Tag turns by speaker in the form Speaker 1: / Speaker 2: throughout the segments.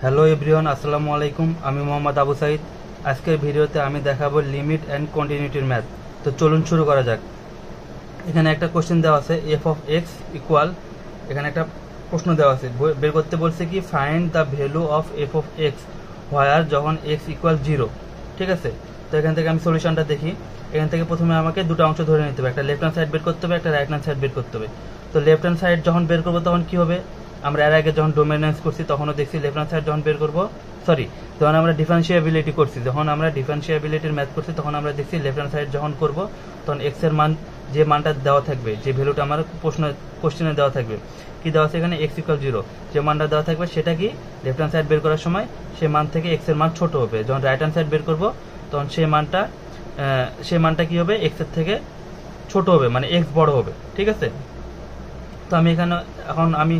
Speaker 1: Hello everyone, আসসালামু আলাইকুম। আমি মোহাম্মদ আবু সাইদ। আজকের ভিডিওতে আমি দেখাবো লিমিট অ্যান্ড কন্টিনিউটির ম্যাথ। তো চলুন শুরু করা যাক। এখানে একটা কোশ্চেন দেওয়া আছে, এফ অফ এক্স ইকুয়াল, এখানে একটা প্রশ্ন দেওয়া আছে, বের করতে বলছে কি find the value of f of x where যখন এক্স ইকুয়াল 0। ঠিক আছে, তো এখান থেকে আমি সলিউশনটা দেখি। এখান থেকে প্রথমে আমাকে দুটো অংশ ধরে নিতে হবে, একটা লেফট হ্যান্ড সাইড বের করতে হবে, একটা রাইট হ্যান্ড সাইড বের করতে হবে। তো লেফট হ্যান্ড সাইড যখন বের করবো তখন কি হবে, আমরা এর আগে যখন ডোমিনেন্স করছি তখনও দেখছি লেফট হ্যান্ড সাইড যখন বের করবো, যখন আমরা ডিফারেন্সিয়াবিলিটি করছি, যখন আমরা ডিফারেন্সিয়াবিলিটির ম্যাথ করছি তখন আমরা দেখছি লেফট হ্যান্ড সাইড যখন করবো তখন এক্স এর মান, যে মানটা দেওয়া থাকবে, যে ভ্যালুটা আমার কোশ্চেনে দেওয়া থাকবে, কি দেওয়া আছে এখানে এক্স ইকুয়াল 0, যে মানটা দেওয়া থাকবে সেটা কি লেফট হ্যান্ড সাইড বের করার সময় সেই মান থেকে এক্স এর মান ছোট হবে। যখন রাইট হ্যান্ড সাইড বের করবো তখন সেই মানটা কি হবে, এক্স এর থেকে ছোট হবে, মানে এক্স বড় হবে। ঠিক আছে, তো আমি এখন আমি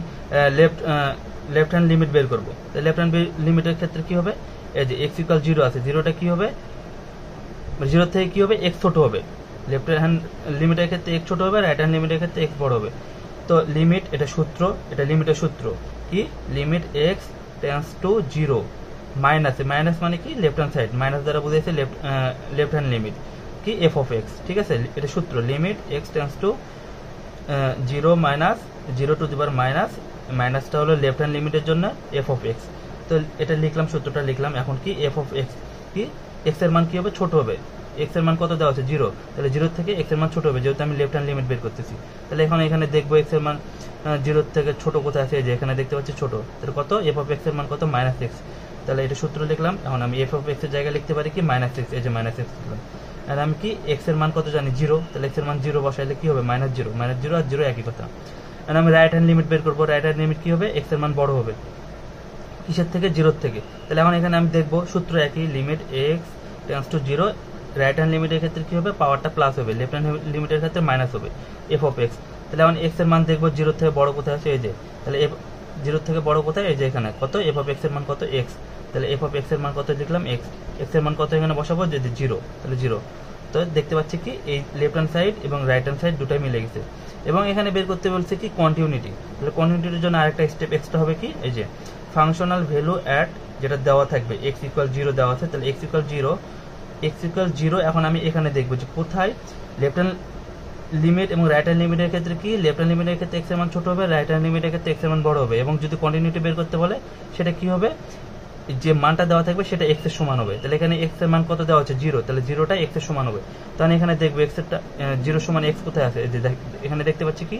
Speaker 1: লেফট হ্যান্ড লিমিট বের করবো। তো লেফট হ্যান্ড লিমিটের ক্ষেত্রে কি হবে, এই যে এক্স ইকুয়াল 0 আছে, 0টা কি হবে, 0 থেকে কি হবে, এক্স ছোট হবে। লেফট হ্যান্ড লিমিটের ক্ষেত্রে এক্স ছোট হবে, রাইট হ্যান্ড লিমিটের ক্ষেত্রে এক্স বড় হবে। তো লিমিট, এটা সূত্র, এটা লিমিটের সূত্র কি, limit x tends to 0 minus মানে কি লেফট হ্যান্ড সাইড, মাইনাস দ্বারা বুঝাইছে লেফট হ্যান্ড লিমিট কি এফ অফ এক্স। ঠিক আছে, এটা সূত্র limit x tends to 0 minus 0 to the power মাইনাসটা হলো লেফট হ্যান্ড লিমিটের জন্য এফ অফ এক্স। তো এটা লিখলাম, সূত্রটা লিখলাম। এখন কি এফ অফ এক্স কি, এক্স এর মান কি হবে, ছোট হবে। এক্স এর মান কত দেওয়া আছে, 0, তাহলে 0 থেকে এক্স এর মান ছোট হবে, যেহেতু আমি লেফট হ্যান্ড লিমিট বের করতেছি। তাহলে এখন এখানে দেখবো এক্স এর মান 0 থেকে ছোট কোথায় আছে, যে এখানে দেখতে পাচ্ছি ছোট, তাহলে কত, এফ অফ এক্স এর মান কত, -x। তাহলে এটা সূত্র লিখলাম। এখন আমি এফ অফ এক্স এর জায়গায় লিখতে পারি কি -x, এই যে -x লিখলাম। আর আমি কি এক্স এর মান কত জানি, 0, তাহলে এক্স এর মান 0 বসাইলে কি হবে, -0 আর 0 একই কথা। আর আমি রাইট হ্যান্ড লিমিট বের করবো, রাইট হ্যান্ড লিমিট কি হবে, এক্স এর মান বড় হবে কিসের থেকে, 0 থেকে। তাহলে এখন এখানে আমি দেখবো সূত্র একই, limit x tends to 0, right hand লিমিটের ক্ষেত্রে কি হবে, পাওয়ারটা প্লাস হবে, লেফট হ্যান্ড লিমিটের ক্ষেত্রে মাইনাস হবে, এফ অফ এক্স। তাহলে এখন এক্স এর মান দেখবো 0 থেকে বড় কোথায় আছে, এই যে, তাহলে 0 থেকে বড় কোথায়, এই যে এখানে কত, এফ অফ এক্স এর মান কত, এক্স। তাহলে এফ অফ এক্স এর মান কত লিখলাম, এক্স। এক্স এর মান কত এখানে বসাবো, যদি 0, তাহলে 0। তো দেখতে পাচ্ছি কি এই লেফট হ্যান্ড সাইড এবং রাইট হ্যান্ড সাইড দুটাই মিলে গেছে। এবং এখানে বের করতে বলছে কি কন্টিনিউটি। তাহলে কন্টিনিউটির জন্য আরেকটা স্টেপ এক্সট্রা হবে কি, এই যে ফাংশনাল ভ্যালু অ্যাট, যেটা দেওয়া থাকবে এক্স ইকুয়াল 0 দেওয়া আছে, তাহলে এক্স ইকুয়াল 0। এখন আমি এখানে দেখবো যে কোথায় লেফট হ্যান্ড লিমিট এবং রাইট হ্যান্ড লিমিটের ক্ষেত্রে কি, লেফট হ্যান্ড লিমিটের ক্ষেত্রে এক্স এর মান ছোট হবে, রাইট হ্যান্ড লিমিটের ক্ষেত্রে এক্স এর মান বড় হবে। এবং যদি কন্টিনিউটি বের করতে বলে সেটা কি হবে, যে মানটা দেওয়া থাকবে সেটা এক্স এর সমান হবে। তাহলে এখানে এক্স এর মান কত দেওয়া হচ্ছে, 0, তাহলে 0টা এক্স এর সমান হবে। তাহলে এখানে দেখবো এক্স এরটা 0 সমান এক্স কোথায় আছে, এখানে দেখতে পাচ্ছি কি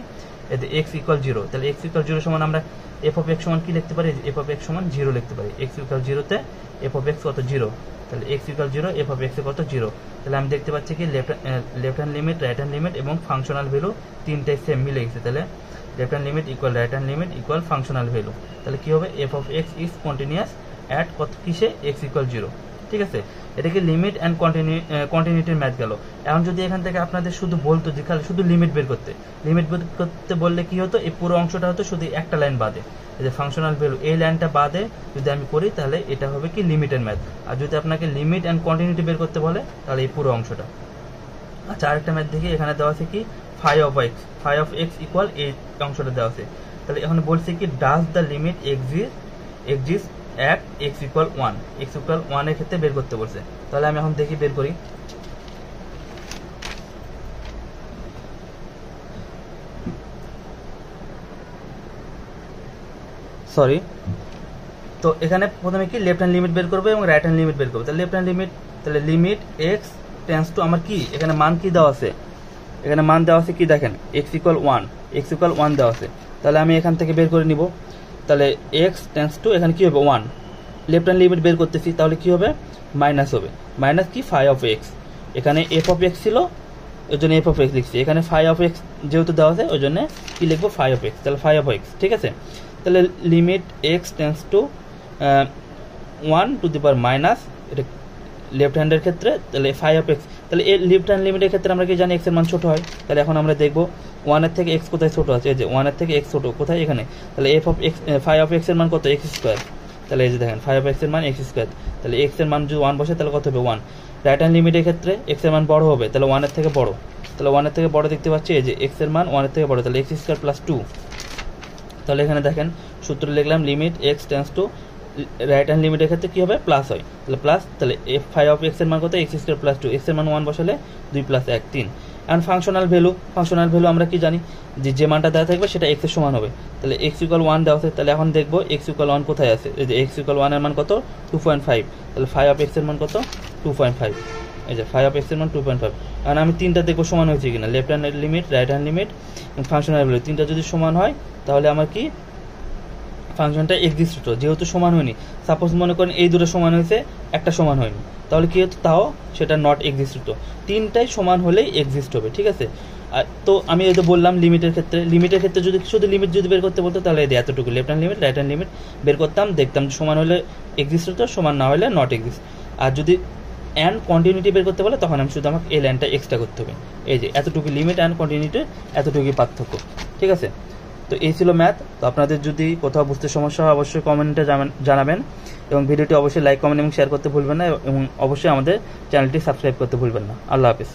Speaker 1: এক্স ইকুয়াল 0। তাহলে এক্স ইকুয়াল 0 সমান আমরা এফ অফ এক্স সমান কি লিখতে পারি, এফ অফ এক্স সমান 0 লিখতে পারি। এক্স ইকুয়াল 0 তে এফ অফ এক্স কত, 0। তাহলে x equal 0, F of x কত, 0। তাহলে আমি দেখতে পাচ্ছি কি left hand limit, right hand limit এবং ফাংশনাল ভ্যালু তিনটাই সেম মিলে গেছে। তাহলে left hand limit equal right hand limit equal functional value. তাহলে কি হবে, F of x is continuous at কত, কিসে, এক্স ইকুয়াল 0। ঠিক আছে, এটাকে লিমিট অ্যান্ড কন্টিনিউটির ম্যাথ গেল। এখন যদি এখান থেকে আপনাদের শুধু বলতো যে খালি শুধু লিমিট বের করতে বললে কি হতো, এই পুরো অংশটা হতো শুধু একটা লাইন বাদে, এই যে ফাংশনাল ভ্যালু, এই লাইনটা বাদে যদি আমি করি তাহলে এটা হবে কি লিমিটের ম্যাথ। আর যদি আপনাকে লিমিট অ্যান্ড কন্টিনিউটি বের করতে বলে তাহলে এই পুরো অংশটা। আচ্ছা, আরেকটা ম্যাথ দেখি, এখানে দেওয়া আছে কি ফাই অফ এক্স ইকুয়াল, এই অংশটা দেওয়া আছে। তাহলে এখন বলছে কি does the limit exist at x equal 1, x equal 1 এর ক্ষেত্রে বের করতে বলছে। তাহলে আমি এখন দেখি, বের করি। তো এখানে প্রথমে কি লেফট হ্যান্ড লিমিট বের করবো এবং রাইট হ্যান্ড লিমিট বের করবো। তাহলে লেফট হ্যান্ড লিমিট, তাহলে লিমিট এক্স টেন্স টু, আমার কি এখানে মান কি দেওয়া আছে, এখানে মান দেওয়া আছে কি দেখেন, এক্স ইকুয়াল 1 দেওয়া আছে। তাহলে আমি এখান থেকে বের করে নিব। তাহলে এক্স টেন্স টু, এখানে কি হবে 1, লেফট হ্যান্ড লিমিট বের করতেছি, তাহলে কি হবে, মাইনাস হবে, মাইনাস কি ফাই অফ এক্স। এখানে এফ অফ এক্স ছিল ওই জন্য এফ অফ এক্স লিখছি, এখানে ফাই অফ এক্স যেহেতু দেওয়া আছে ওই জন্য কি লিখবো, ফাই অফ এক্স। তাহলে ফাই অফ এক্স, ঠিক আছে। তাহলে limit x tends two 1 two the power minus, এটা লেফট হ্যান্ডের ক্ষেত্রে, তাহলে ফাই অফ এক্স। তাহলে এই লেফট হ্যান্ড লিমিটের ক্ষেত্রে আমরা কি জানি এক্স এর মান ছোট হয়। তাহলে এখন আমরা দেখবো 1 এর থেকে এক্স কোথায় ছোট আছে, এই যে 1 এর থেকে এক্স ছোট কোথায়, এখানে। তাহলে F of X, phi of X এর মান কত, এক্স স্কোয়ার। তাহলে এই যে দেখেন ফাই অফ এক্স এর মান এক্স স্কোয়ার। তাহলে এক্স এর মান যদি 1 বসে তাহলে কত হবে, 1। রাইট হ্যান্ড লিমিটের ক্ষেত্রে এক্স এর মান বড় হবে, তাহলে 1 এর থেকে বড়। তাহলে 1 এর থেকে বড় দেখতে পাচ্ছি, এই যে এক্স এর মান 1 এর থেকে বড়, তাহলে এক্স স্কোয়ার প্লাস 2। তাহলে এখানে দেখেন সূত্র লিখলাম, limit x tends two right hand লিমিটের ক্ষেত্রে কী হবে প্লাস হয়, তাহলে প্লাস, তাহলে এফ ফাই অফ এক্স এর মান কত এক্স স্কোয়ার প্লাস 2, এক্স এর মান 1 বসালে 2 + 1 3। অ্যান্ড ফাংশনাল ভ্যালু আমরা কি জানি যে মানটা দেওয়া থাকবে সেটা এক্স এর সমান হবে, তাহলে এক্স ইকুয়াল 1 দেওয়া আছে, তাহলে এখন দেখবো এক্স ইকুয়াল 1 কোথায় আছে, এই যে এক্স ইকুয়াল 1 এর মান কত 2.5, তাহলে ফাই অফ এক্স এর মান কত 2.5, এই যে ফাই অফ এক্স এর মান 2.5। কারণ আমি তিনটা দেখবো সমান হয়েছে কিনা, left hand limit, right hand limit এবং ফাংশনাল ভ্যালু, তিনটা যদি সমান হয় তাহলে আমার কি ফাংশনটা এক্সিস্ট হতো। যেহেতু সমান হয়নি, সাপোজ মনে করেন এই দুটো সমান হয়েছে, একটা সমান হয়নি, তাহলে কি হতো, তাও সেটা নট এক্সিস্ট হতো। তিনটাই সমান হলেই এক্সিস্ট হবে, ঠিক আছে। আর তো আমি এই তো বললাম লিমিটের ক্ষেত্রে যদি শুধু লিমিট যদি বের করতে বলতো তাহলে এই এতটুকু left hand limit right hand limit বের করতাম, দেখতাম সমান হলে এক্সিস্ট হতো, সমান না হলে নট এক্সিস্ট। আর যদি অ্যান্ড কন্টিনিউটি বের করতে বলে তখন আমি শুধু আমাকে এই লাইনটা এক্সট্রা করতে হবে, এই যে এতটুকু লিমিট অ্যান্ড কন্টিনিউটির এতটুকুই পার্থক্য, ঠিক আছে। তো এই ছিল ম্যাথ। তো আপনাদের যদি কোথাও বুঝতে সমস্যা হয় অবশ্যই কমেন্টে জানাবেন এবং ভিডিওটি অবশ্যই লাইক কমেন্ট এবং শেয়ার করতে ভুলবেন না এবং অবশ্যই আমাদের চ্যানেলটি সাবস্ক্রাইব করতে ভুলবেন না। আল্লাহ হাফিজ।